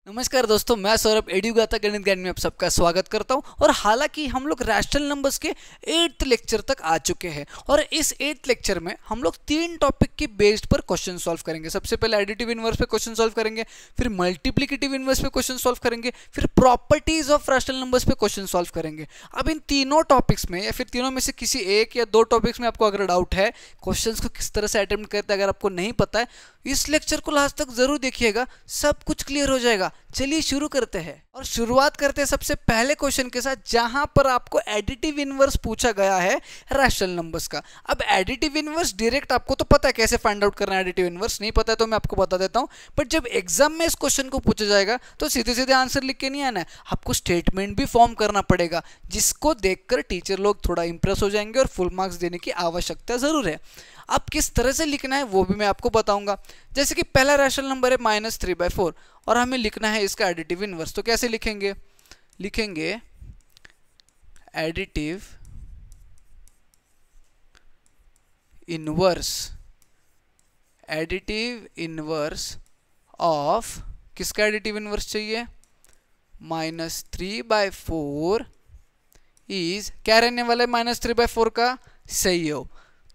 नमस्कार दोस्तों, मैं सौरभ एडुगाता गणित ज्ञान में आप सबका स्वागत करता हूं। और हालांकि हम लोग रैशनल नंबर्स के 8th लेक्चर तक आ चुके हैं और इस 8th लेक्चर में हम लोग 3 टॉपिक के बेस्ड पर क्वेश्चन सॉल्व करेंगे। सबसे पहले एडिटिव इनवर्स पे क्वेश्चन सॉल्व करेंगे, फिर मल्टीप्लिकेटिव इनवर्स पे क्वेश्चन सॉल्व करेंगे, फिर प्रॉपर्टीज ऑफ रैशनल नंबर्स पे क्वेश्चन सॉल्व करेंगे। अब इन तीनों टॉपिक्स में या फिर तीनों में से किसी एक या दो टॉपिक्स में आपको अगर डाउट है, क्वेश्चंस को किस तरह से अटेम्प्ट करते हैं अगर आपको नहीं पता है, इस लेक्चर को लास्ट तक जरूर देखिएगा, सब कुछ क्लियर हो जाएगा। चलिए शुरू करते हैं और शुरुआत करते हैं सबसे पहले क्वेश्चन के साथ, जहां पर आपको एडिटिव इनवर्स पूछा गया है रैशनल नंबर्स का। अब एडिटिव इनवर्स डायरेक्ट आपको तो पता है कैसे फाइंड आउट करना है, एडिटिव इनवर्स नहीं पता है तो मैं आपको बता देता हूं। बट जब एग्जाम में इस क्वेश्चन को पूछा जाएगा तो सीधे सीधे आंसर लिख के नहीं आना है, आपको स्टेटमेंट भी फॉर्म करना पड़ेगा, जिसको देखकर टीचर लोग थोड़ा इंप्रेस हो जाएंगे और फुल मार्क्स देने की आवश्यकता जरूर है। अब किस तरह से लिखना है वो भी मैं आपको बताऊंगा। जैसे कि पहला रैशनल नंबर है -3/4 और हमें लिखना है इसका एडिटिव इनवर्स, तो कैसे लिखेंगे? लिखेंगे additive inverse, additive inverse of, किसका एडिटिव इनवर्स चाहिए? -3/4 इज, क्या रहने वाला है -3/4 का? सही हो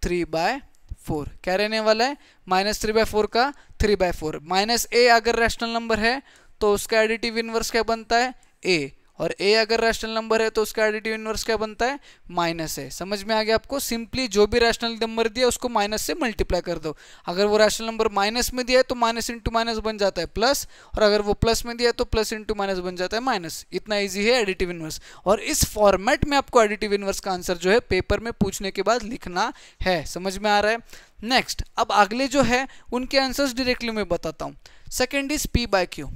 3/4, क्या रहने वाला है? -3/4 का 3/4। -a अगर रैशनल नंबर है तो उसका एडिटिव इनवर्स क्या बनता है? a, और a अगर रैशनल नंबर है तो उसका एडिटिव इनवर्स क्या बनता है? -a। समझ में आ गया आपको? सिंपली जो भी रैशनल नंबर दिया उसको माइनस से मल्टीप्लाई कर दो। अगर वो रैशनल नंबर माइनस में दिया है तो माइनस इंटू माइनस बन जाता है प्लस, और अगर वो प्लस में दिया है तो प्लस इंटू माइनस बन जाता है माइनस। इतना ईजी है एडिटिव इनवर्स, और इस फॉर्मेट में आपको एडिटिव इनवर्स का आंसर जो है पेपर में पूछने के बाद लिखना है। समझ में आ रहा है? नेक्स्ट, अब अगले जो है उनके आंसर्स डायरेक्टली मैं बताता हूँ। Second is p/q।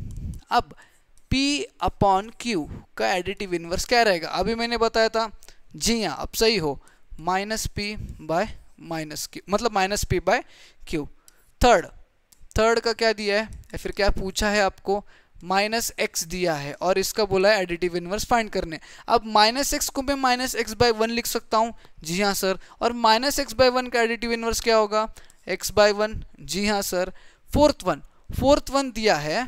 अब p/q का एडिटिव इनवर्स क्या रहेगा? अभी मैंने बताया था, जी हाँ अब सही हो, -p/-q, मतलब -p/q। थर्ड का क्या दिया है या फिर क्या पूछा है आपको? -x दिया है और इसका बोला है एडिटिव इनवर्स फाइंड करने। अब -x को मैं -x/1 लिख सकता हूँ, जी हाँ सर, और -x/1 का एडिटिव इनवर्स क्या होगा? x/1, जी हाँ सर। फोर्थ वन दिया है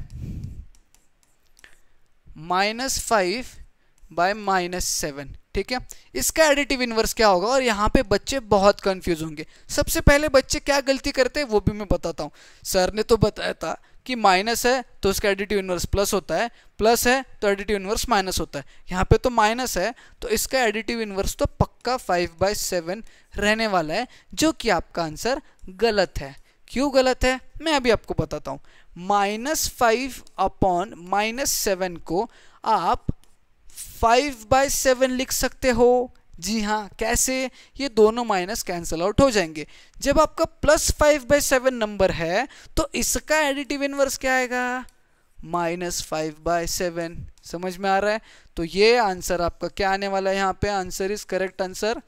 -5/-7, ठीक है। इसका एडिटिव इनवर्स क्या होगा? और यहाँ पे बच्चे बहुत कंफ्यूज होंगे। सबसे पहले बच्चे क्या गलती करते हैं वो भी मैं बताता हूँ। सर ने तो बताया था कि माइनस है तो उसका एडिटिव इनवर्स प्लस होता है, प्लस है तो एडिटिव इनवर्स माइनस होता है। यहाँ पे तो माइनस है तो इसका एडिटिव इनवर्स तो पक्का 5/7 रहने वाला है, जो कि आपका आंसर गलत है। क्यों गलत है मैं अभी आपको बताता हूँ। -5/-7 को आप 5/7 लिख सकते हो, जी हाँ। कैसे? ये दोनों माइनस कैंसल आउट हो जाएंगे। जब आपका +5/7 नंबर है तो इसका एडिटिव इनवर्स क्या आएगा? -5/7। समझ में आ रहा है? तो ये आंसर आपका क्या आने वाला है? यहाँ पे आंसर इज करेक्ट आंसर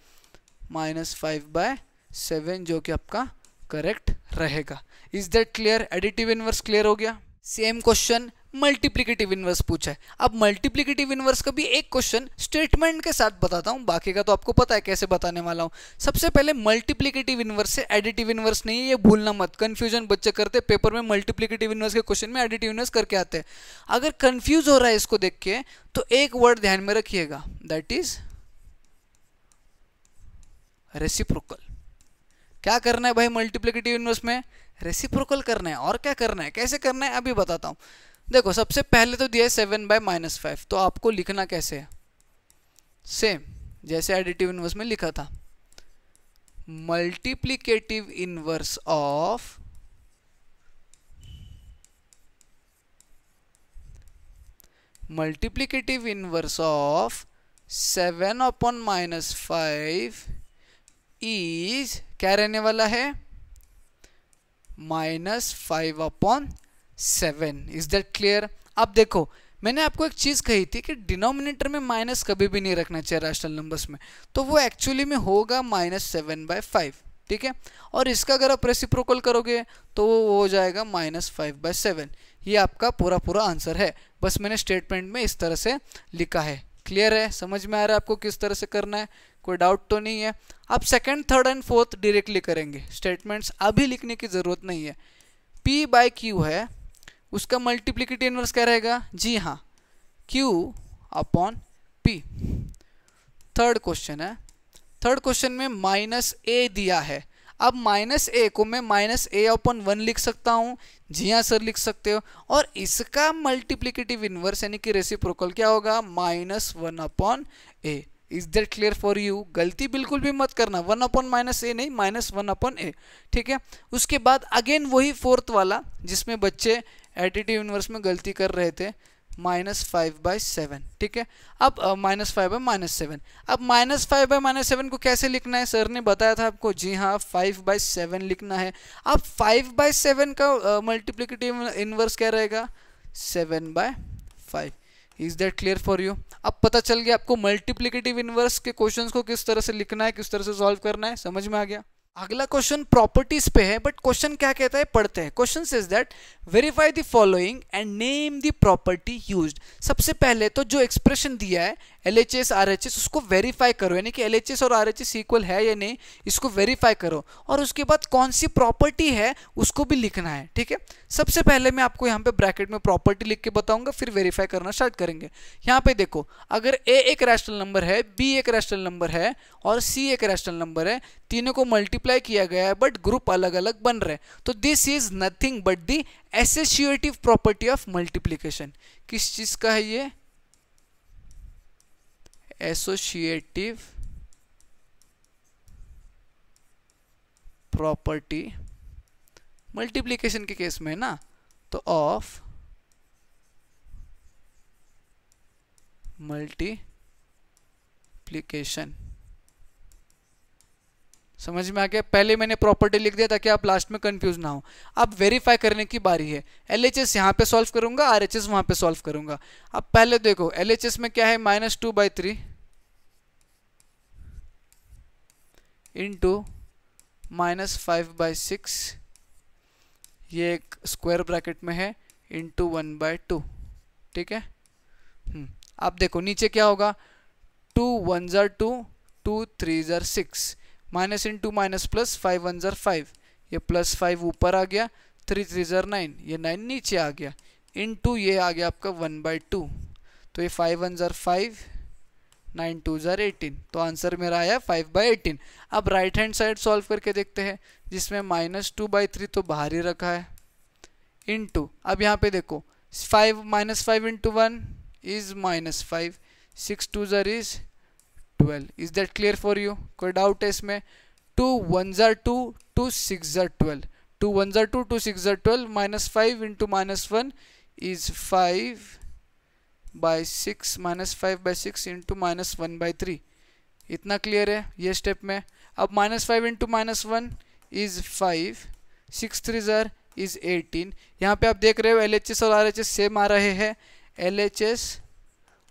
-5/7, जो कि आपका करेक्ट रहेगा। Is that clear? Additive inverse clear हो गया। सेम क्वेश्चन मल्टीप्लिकेटिव इनवर्स पूछा है। अब मल्टीप्लिकेटिव इनवर्स का भी एक क्वेश्चन स्टेटमेंट के साथ बताता हूं, बाकी का तो आपको पता है कैसे बताने वाला हूं। सबसे पहले मल्टीप्लिकेटिव इनवर्स से एडिटिव इनवर्स नहीं है, ये भूलना मत। कंफ्यूजन बच्चे करते पेपर में, मल्टीप्लिकेटिव इनवर्स के क्वेश्चन में एडिटिव इनवर्स करके आते हैं। अगर कंफ्यूज हो रहा है इसको देख के तो एक वर्ड ध्यान में रखिएगा, दैट इज रेसिप्रोकल। क्या करना है भाई मल्टीप्लिकेटिव इनवर्स में? रेसिप्रोकल करना है। और क्या करना है, कैसे करना है अभी बताता हूं। देखो, सबसे पहले तो दिया है 7/-5, तो आपको लिखना कैसे है? सेम जैसे एडिटिव इनवर्स में लिखा था, multiplicative inverse of multiplicative inverse of 7/-5 is क्या रहने वाला है? -5/7। Is that clear? अब देखो, मैंने आपको एक चीज कही थी कि डिनोमिनेटर में माइनस कभी भी नहीं रखना चाहिए रैशनल नंबर्स में, तो वो एक्चुअली में होगा -7/5, ठीक है। और इसका अगर आप रेसिप्रोकल करोगे तो वो हो जाएगा -5/7। ये आपका पूरा आंसर है। बस मैंने स्टेटमेंट में इस तरह से लिखा है। क्लियर है? समझ में आ रहा है आपको किस तरह से करना है? कोई डाउट तो नहीं है? अब second, third and fourth directly करेंगे, स्टेटमेंट्स अभी लिखने की जरूरत नहीं है। p/q है उसका मल्टीप्लिकेटिव इनवर्स क्या रहेगा? जी हाँ, Q upon P। Third question है, थर्ड क्वेश्चन में माइनस ए दिया है। अब माइनस ए को मैं माइनस ए अपॉन 1 लिख सकता हूँ। जी हाँ सर लिख सकते हो। और इसका मल्टीप्लिकेटिव इनवर्स यानी कि रेसिप्रोकल क्या होगा? Minus 1 upon A. Is that clear for you? गलती बिल्कुल भी मत करना, 1 अपॉन माइनस ए नहीं, माइनस 1 अपॉन ए। ठीक है, उसके बाद अगेन वही फोर्थ वाला जिसमें बच्चे एडिटिव इनवर्स में गलती कर रहे थे, -5/7। ठीक है, अब -5/-7। अब -5/-7 को कैसे लिखना है? सर ने बताया था आपको, जी हाँ 5/7 लिखना है। अब 5/7 का मल्टीप्लिकेटिव इनवर्स क्या रहेगा? 7/5। Is that clear for you? अब पता चल गया आपको मल्टीप्लिकेटिव इनवर्स के क्वेश्चंस को किस तरह से लिखना है, किस तरह से सॉल्व करना है, समझ में आ गया? अगला क्वेश्चन प्रॉपर्टीज पे है, बट क्वेश्चन क्या कहता है पढ़ते हैं। Question says that verify the following and name the property used. सबसे पहले तो जो एक्सप्रेशन दिया है LHS RHS उसको वेरीफाई करो, यानी कि LHS और RHS इक्वल है या नहीं इसको वेरीफाई करो, और उसके बाद कौन सी प्रॉपर्टी है उसको भी लिखना है। ठीक है, सबसे पहले मैं आपको यहाँ पे ब्रैकेट में प्रॉपर्टी लिख के बताऊंगा, फिर वेरीफाई करना स्टार्ट करेंगे। यहाँ पे देखो, अगर A एक रैशनल नंबर है, B एक रैशनल नंबर है और C एक रैशनल नंबर है, तीनों को मल्टीप्लाई किया गया है बट ग्रुप अलग अलग बन रहे हैं, तो this is nothing but the associative property of multiplication. किस चीज का है ये? एसोसिएटिव प्रॉपर्टी मल्टीप्लिकेशन के केस में ना, तो ऑफ मल्टीप्लिकेशन। समझ में आ गया? पहले मैंने प्रॉपर्टी लिख दिया ताकि आप लास्ट में कंफ्यूज ना हो। अब वेरीफाई करने की बारी है। LHS यहाँ पे सॉल्व करूंगा, RHS वहां पे सॉल्व करूंगा। अब पहले देखो LHS में क्या है? -2/3 इंटू -5/6, ये एक स्क्वायर ब्रैकेट में है, इंटू 1/2। ठीक है, अब देखो नीचे क्या होगा? 2 1s are 2, 2 3s are 6, minus into minus plus, 5 1s are 5, ये +5 ऊपर आ गया, 3 3s are 9, ये 9 नीचे आ गया, इंटू ये आ गया आपका 1/2, तो ये 5 1s are 5, 9 2s are 18, तो आंसर मेरा आया 5/18। अब राइट हैंड साइड सॉल्व करके देखते हैं, जिसमें -2/3 तो बाहर ही रखा है, इंटू अब यहाँ पे देखो 5 -5 into 1 is -5, 6 2s are is 12। Is that clear for you? कोई डाउट है इसमें? 2 1s are 2, 2 6s are 12, 2 1s are 2, 2 6s are 12, -5 into -1 is 5/6, -5/6 into -1/3। इतना क्लियर है ये स्टेप में? अब -5 into -1 is 5, 6 3s are is 18। यहाँ पे आप देख रहे हो LHS और RHS सेम आ रहे हैं, LHS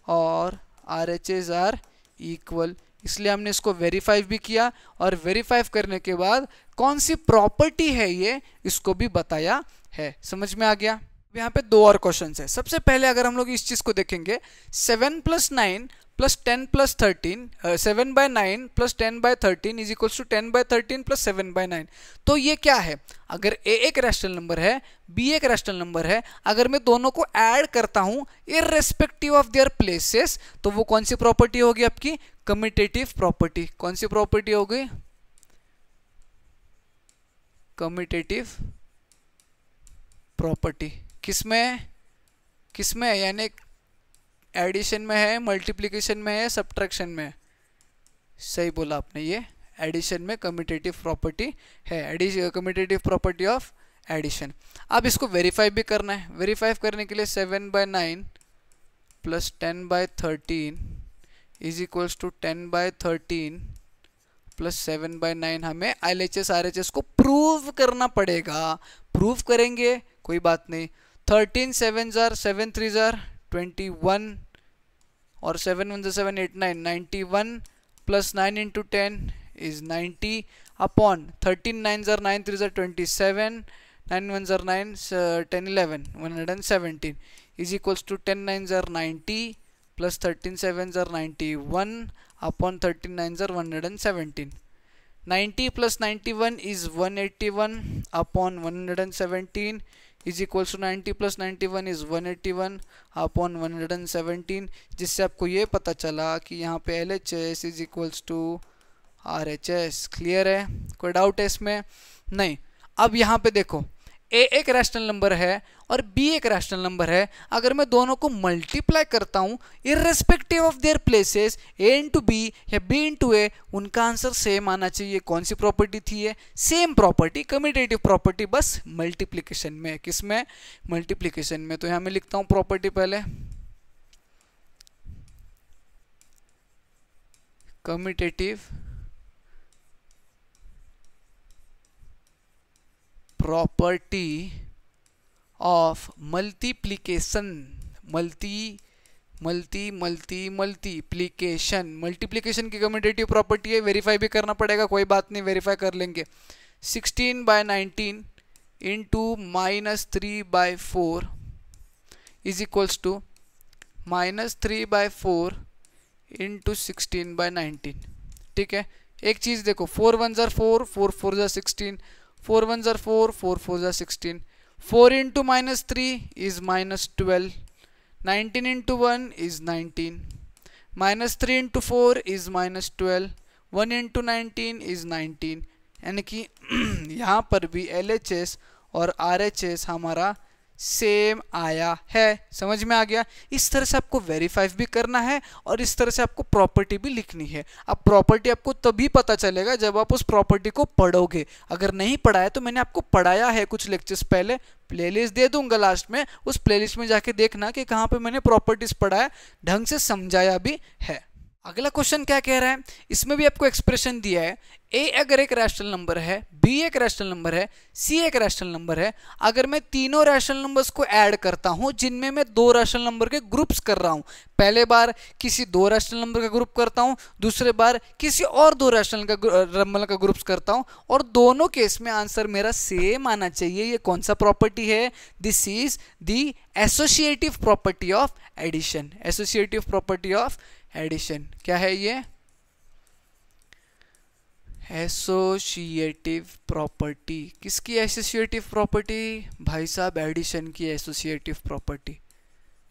और RHS आर इक्वल, इसलिए हमने इसको वेरीफाई भी किया, और वेरीफाई करने के बाद कौन सी प्रॉपर्टी है ये इसको भी बताया है। समझ में आ गया? यहाँ पे दो और क्वेश्चंस है। सबसे पहले अगर हम लोग इस चीज को देखेंगे, 7 + 9 + 10 + 13, 7/9 + 10/13 इज इक्वल टू 10/13 + 7/9। तो ये क्या है? अगर A एक रैशनल नंबर है, B एक रैशनल नंबर है, अगर मैं दोनों को ऐड करता हूं इररेस्पेक्टिव ऑफ देयर प्लेसेस, तो वो कौन सी प्रॉपर्टी होगी आपकी? Commutative property. कौन सी प्रॉपर्टी होगी? Commutative property. किसमें किसमें? यानी एडिशन में है, मल्टीप्लिकेशन में है, सब्ट्रैक्शन में है? सही बोला आपने, ये एडिशन में कम्यूटेटिव प्रॉपर्टी है, कम्यूटेटिव प्रॉपर्टी ऑफ एडिशन। अब इसको वेरीफाई भी करना है। वेरीफाई करने के लिए 7/9 + 10/13 इज इक्वल्स टू 10/13 + 7/9 हमें LHS RHS को प्रूव करना पड़ेगा। प्रूव करेंगे, कोई बात नहीं। 13 7s are 7 3s are 21 और 7 1s are 7 8 9 91 + 9 into 10 is 90 upon 13 9s are 9 3s are 27, 9 1s are 9, 10 11 117 is equals to 10 9s are 90 plus 13 7s are 91 upon 13 9s are 117. 90 plus 91 is 181 upon 117 is equals to 90 plus 91 is 181 upon 117, जिससे आपको ये पता चला कि यहाँ पे LHS is equals to RHS। Clear है? कोई डाउट है इसमें? नहीं। अब यहाँ पे देखो, A एक रैशनल नंबर है और B एक रैशनल नंबर है। अगर मैं दोनों को मल्टीप्लाई करता हूँ irrespective of their places, A into B या B इंटू A, उनका आंसर सेम आना चाहिए। कौन सी प्रॉपर्टी थी ये? सेम प्रॉपर्टी, कम्यूटेटिव प्रॉपर्टी, बस मल्टीप्लिकेशन में। किस में? मल्टीप्लिकेशन में। तो यहाँ मैं लिखता हूँ प्रॉपर्टी पहले, commutative property of multiplication, multiplication. Multiplication की कम्यूटेटिव प्रॉपर्टी है, वेरीफाई भी करना पड़ेगा, कोई बात नहीं, वेरीफाई कर लेंगे। 16/19 into -3/4 is equals to -3/4 into 16/19। ठीक है, एक चीज़ देखो, 4 1 ज़ार 4, 4 4 ज़ार 16, 4 1 ज़ार 4, 4 4 ज़ार 16, 4 into -3 is -12, 19 into 1 is 19, -3 into 4 is -12, 1 into 19 is 19। यानी कि यहाँ पर भी LHS और RHS हमारा सेम आया है। समझ में आ गया? इस तरह से आपको वेरीफाई भी करना है और इस तरह से आपको प्रॉपर्टी भी लिखनी है। अब प्रॉपर्टी आपको तभी पता चलेगा जब आप उस प्रॉपर्टी को पढ़ोगे। अगर नहीं पढ़ा है तो मैंने आपको पढ़ाया है कुछ लेक्चर्स पहले, प्लेलिस्ट दे दूंगा लास्ट में, उस प्लेलिस्ट में जाके देखना कि कहाँ पे मैंने प्रॉपर्टीज पढ़ा है, ढंग से समझाया भी है। अगला क्वेश्चन क्या कह रहा है, इसमें भी आपको एक्सप्रेशन दिया है। A अगर एक रैशनल नंबर है, B एक रैशनल नंबर है, C एक रैशनल नंबर है। अगर मैं तीनों रैशनल नंबर्स को ऐड करता हूं जिनमें मैं दो रैशनल नंबर के ग्रुप्स कर रहा हूं, पहले बार किसी दो रैशनल नंबर का ग्रुप करता हूं, दूसरे बार किसी और दो रैशनल नंबर का ग्रुप्स करता हूं, और दोनों केस में आंसर मेरा सेम आना चाहिए। ये कौन सा प्रॉपर्टी है? This is the associative property of addition. Associative property of addition क्या है ये? Associative property. किसकी एसोसिएटिव प्रॉपर्टी? भाई साहब एडिशन की associative property.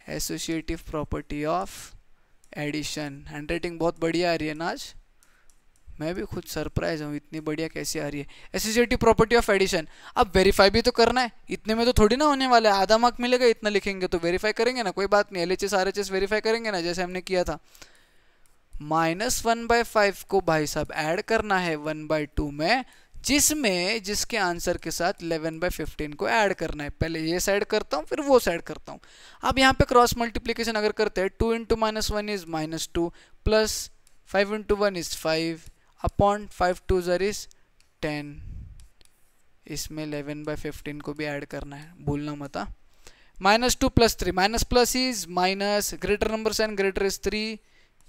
Associative property of addition. Handwriting बहुत बढ़िया आ रही है ना आज, मैं भी खुद सरप्राइज हूँ, इतनी बढ़िया कैसे आ रही है। Associative property of addition. अब वेरीफाई भी तो करना है, इतने में तो थोड़ी ना होने वाला है, आधा मार्क मिलेगा इतना लिखेंगे तो वेरीफाई करेंगे ना, कोई बात नहीं। LHS RHS वेरीफाई करेंगे ना, जैसे हमने किया था। -1/5 को भाई साहब ऐड करना है 1/2 में, जिसमें जिसके आंसर के साथ 11/15 को ऐड करना है। पहले ये साइड करता हूँ फिर वो साइड करता हूँ। अब यहाँ पे क्रॉस मल्टीप्लिकेशन अगर करते हैं, 2 into -1 is -2 plus 5 into 1 is 5 upon 5 2 ज़र इज 10। इसमें 11/15 को भी ऐड करना है, भूलना मत। -2 plus 3, minus plus is minus, greater number sign greater is 3,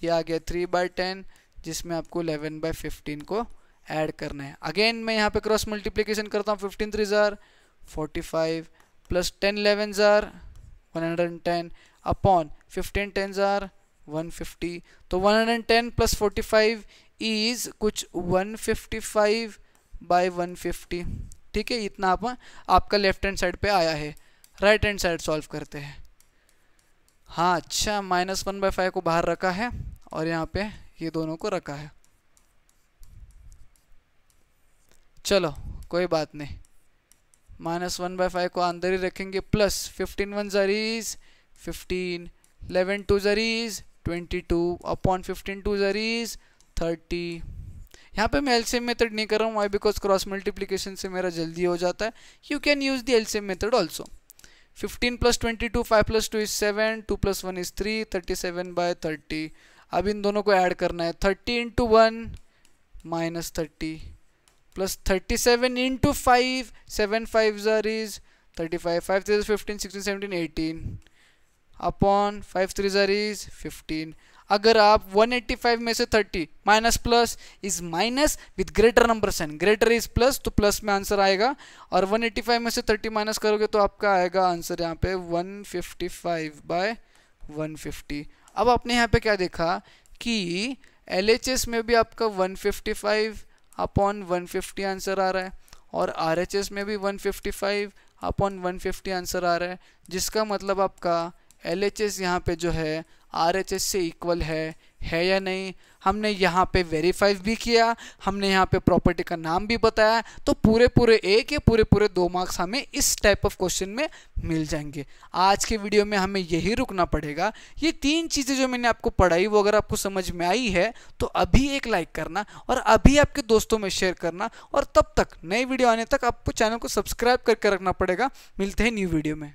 ये आ गया 3/10, जिसमें आपको 11/15 को ऐड करना है। अगेन मैं यहाँ पे क्रॉस मल्टीप्लिकेशन करता हूँ, 15 3 ज़ार 45 प्लस 10 11 ज़ार 110 अपॉन 15 10 ज़ार 150। तो 110 प्लस 45 इज कुछ 155/150। ठीक है, इतना आपका लेफ्ट हैंड साइड पे आया है। राइट हैंड साइड सॉल्व करते हैं। हाँ अच्छा, -1/5 को बाहर रखा है और यहाँ पे ये दोनों को रखा है। चलो कोई बात नहीं, -1/5 को अंदर ही रखेंगे, प्लस 15 1 ज़र इज 15, 11 2 ज़र इज 22 अपॉन 15 2 ज़र इज 30। यहाँ पे मैं एलसीएम मेथड नहीं कर रहा हूँ, वाई? बिकॉज क्रॉस मल्टीप्लिकेशन से मेरा जल्दी हो जाता है। You can use the LCM method also. 15 plus 22, 5 plus 2 is 7, 2 plus 1 is 3, 37/30। अब इन दोनों को ऐड करना है, 30 इंटू 1 -30 प्लस 37 इंटू 5, 7 5 ज़र इज 35, 5 3 15, 16 17 18 अपॉन 5 3 ज़र इज 15। अगर आप 185 में से 30 minus plus is minus with greater number sign, greater is plus तो प्लस में आंसर आएगा, और 185 में से 30 माइनस करोगे तो आपका आएगा आंसर यहाँ पे 155/150। अब आपने यहाँ पे क्या देखा कि LHS में भी आपका 155/150 आंसर आ रहा है और RHS में भी 155 अपॉन 150 आंसर आ रहा है, जिसका मतलब आपका LHS यहाँ पे जो है RHS से इक्वल है या नहीं। हमने यहाँ पे वेरीफाई भी किया, हमने यहाँ पे प्रॉपर्टी का नाम भी बताया, तो पूरे पूरे 1 या पूरे पूरे 2 मार्क्स हमें इस टाइप ऑफ क्वेश्चन में मिल जाएंगे। आज के वीडियो में हमें यही रुकना पड़ेगा। ये 3 चीज़ें जो मैंने आपको पढ़ाई वो अगर आपको समझ में आई है तो अभी एक लाइक करना और अभी आपके दोस्तों में शेयर करना, और तब तक नई वीडियो आने तक आपको चैनल को सब्सक्राइब करके रखना पड़ेगा। मिलते हैं न्यू वीडियो में।